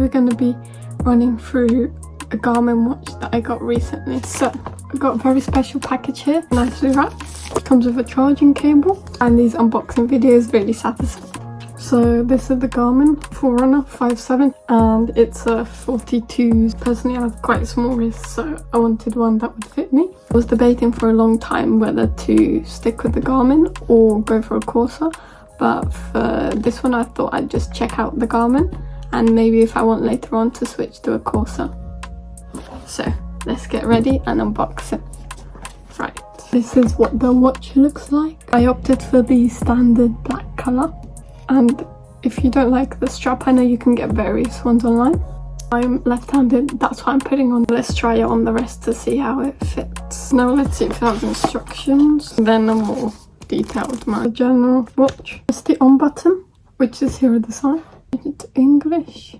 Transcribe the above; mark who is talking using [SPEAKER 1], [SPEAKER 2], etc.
[SPEAKER 1] we're going to be running through a Garmin watch that I got recently. So I got a very special package here, nicely wrapped. It comes with a charging cable, and these unboxing videos really satisfying. So this is the Garmin Forerunner 5.7, and it's a 42. Personally, I have quite small wrists, so I wanted one that would fit me. I was debating for a long time whether to stick with the Garmin or go for a Corsa, but for this one I thought I'd just check out the Garmin, and maybe if I want later on to switch to a Corsa. So let's get ready and unbox it. Right, this is what the watch looks like. I opted for the standard black colour. And if you don't like the strap, I know you can get various ones online. I'm left-handed, that's why I'm putting on. Let's try it on the wrist to see how it fits. Now let's see if it has instructions. Then a more detailed general watch. It's the on button, which is here at the side. It's English.